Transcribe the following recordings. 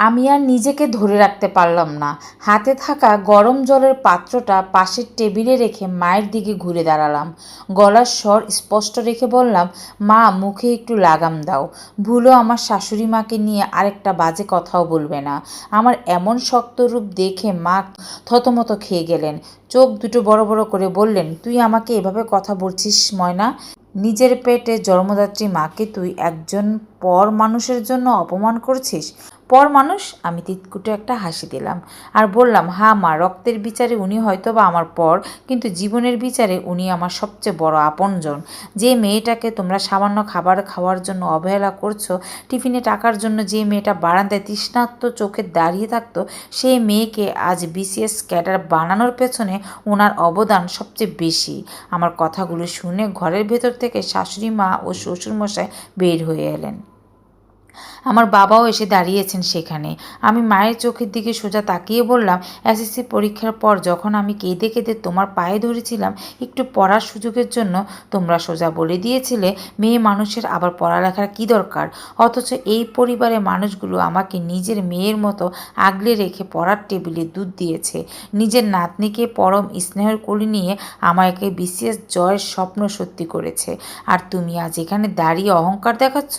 আমি আর নিজেকে ধরে রাখতে পারলাম না। হাতে থাকা গরম জলের পাত্রটা পাশের টেবিলে রেখে মায়ের দিকে ঘুরে দাঁড়ালাম। গলার স্বর স্পষ্ট রেখে বললাম, মা, মুখে একটু লাগাম দাও। ভুলও আমার শাশুড়ি মাকে নিয়ে আরেকটা বাজে কথাও বলবে না। আমার এমন শক্ত রূপ দেখে মা থতমত খেয়ে গেলেন। চোখ দুটো বড় বড় করে বললেন, তুই আমাকে এভাবে কথা বলছিস ময়না? নিজের পেটে জন্মদাত্রী মাকে তুই একজন পর মানুষের জন্য অপমান করছিস? পর মানুষ? আমি তিতকুটে একটা হাসি দিলাম আর বললাম, হ্যাঁ মা, রক্তের বিচারে উনি হয়তো বা আমার পর, কিন্তু জীবনের বিচারে উনি আমার সবচেয়ে বড় আপনজন। যে মেয়েটাকে তোমরা সামান্য খাবার খাওয়ার জন্য অবহেলা করছো, টিফিনে টাকার জন্য যে মেয়েটা বারান্দায় তৃষ্ণার্ত চোখে দাঁড়িয়ে থাকতো, সেই মেয়েকে আজ বিসিএস ক্যাডার বানানোর পেছনে ওনার অবদান সবচেয়ে বেশি। আমার কথাগুলো শুনে ঘরের ভেতর থেকে শাশুড়ি মা ও শ্বশুরমশাই বের হয়ে এলেন। আমার বাবাও এসে দাঁড়িয়েছেন সেখানে। আমি মায়ের চোখের দিকে সোজা তাকিয়ে বললাম, এসএসসি পরীক্ষার পর যখন আমি কেঁদে কেঁদে তোমার পায়ে ধরেছিলাম একটু পড়ার সুযোগের জন্য, তোমরা সোজা বলে দিয়েছিলে মেয়ে মানুষের আবার পড়ালেখার কী দরকার। অথচ এই পরিবারের মানুষগুলো আমাকে নিজের মেয়ের মতো আগলে রেখে পড়ার টেবিলে দুধ দিয়েছে। নিজের নাতনিকে পরম স্নেহের কোলে নিয়ে আমাকে বিসিএস জয়ের স্বপ্ন সত্যি করেছে। আর তুমি আজ এখানে দাঁড়িয়ে অহংকার দেখাচ্ছ?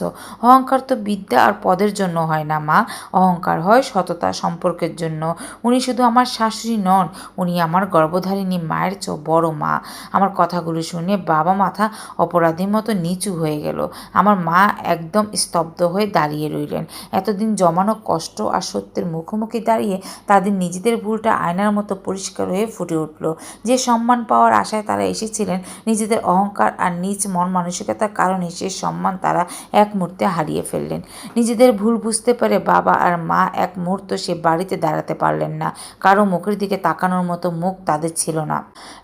অহংকার তো বিদ্যা আর পদের জন্য হয় না মা, অহংকার হয় সততা, সম্পর্কের জন্য। উনি শুধু আমার শাশুড়ি নন, উনি আমার গর্ভধারিণী মায়ের চেয়েও বড় মা। আমার কথাগুলো শুনে বাবা মাথা অপরাধীর মতো নিচু হয়ে গেল। আমার মা একদম স্তব্ধ হয়ে দাঁড়িয়ে রইলেন। এতদিন জমানো কষ্ট আর সত্যের মুখোমুখি দাঁড়িয়ে তাদের নিজেদের ভুলটা আয়নার মতো পরিষ্কার হয়ে ফুটে উঠল। যে সম্মান পাওয়ার আশায় তারা এসেছিলেন, নিজেদের অহংকার আর নিজ মন মানসিকতার কারণে সে সম্মান তারা এক মুহূর্তে হারিয়ে ফেললেন। নিজেদের ভুল বুঝতে পেরে বাবা আর মা এক মুহূর্ত সে বাড়িতে দাঁড়াতে পারলেন না। কারো মুখের দিকে তাকানোর মতো মুখ তাদের ছিল না।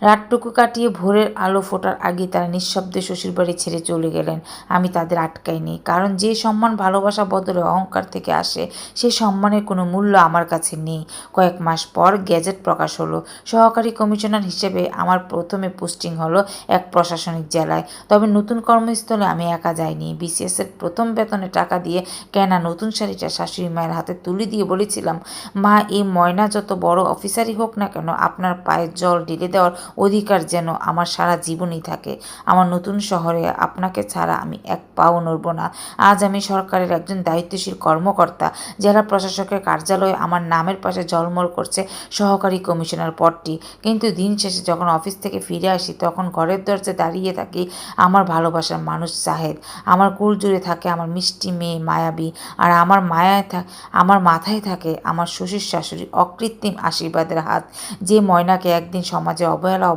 রাতটুকু কাটিয়ে ভোরের আলো ফোটার আগে তারা নিঃশব্দে শ্বশুরবাড়ি ছেড়ে চলে গেলেন। আমি তাদের আটকাইনি, কারণ যে সম্মান ভালোবাসা বদলে অহংকার থেকে আসে, সে সম্মানের কোনো মূল্য আমার কাছে নেই। কয়েক মাস পর গেজেট প্রকাশ হলো। সহকারী কমিশনার হিসেবে আমার প্রথমে পোস্টিং হলো এক প্রশাসনিক জেলায়। তবে নতুন কর্মস্থলে আমি একা যাইনি। বিসিএসের প্রথম বেতনে টাকা দিয়ে কেনা নতুন শাড়িটা শাশুড়ি মায়ের হাতে তুলে দিয়ে বলেছিলাম, মা, এই ময়না যত বড় অফিসারই হোক না কেন, আপনার পায়ের জল ঢেলে দেওয়ার অধিকার যেন আমার সারা জীবনই থাকে। আমার নতুন শহরে আপনাকে ছাড়া আমি এক পাও নড়ব না। আজ আমি সরকারের একজন দায়িত্বশীল কর্মকর্তা। জেলা প্রশাসকের কার্যালয়ে আমার নামের পাশে ঝলমল করছে সহকারী কমিশনার পদটি। কিন্তু দিন শেষে যখন অফিস থেকে ফিরে আসি, তখন ঘরের দরজায় দাঁড়িয়ে থাকি আমার ভালোবাসার মানুষ জাহেদ। আমার কুল জুড়ে থাকে আমার মিষ্টি মেয়ে মায়াবী, আর আমার মাথায় থাকে আমার শ্বশুর শাশুড়ির অকৃত্রিম আশীর্বাদের হাত। যে ময়নাকে একদিন সমাজে অবহেলা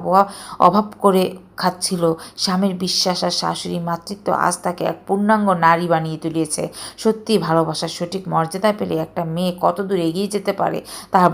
অভাব করে খাচ্ছিল, স্বামীর বিশ্বাস আর শাশুড়ি মাতৃত্ব আজ তাকে এক পূর্ণাঙ্গ নারী বানিয়ে তুলেছে। সত্যি ভালোবাসার সঠিক মর্যাদা পেলে একটা মেয়ে কত দূর এগিয়ে যেতে পারে তার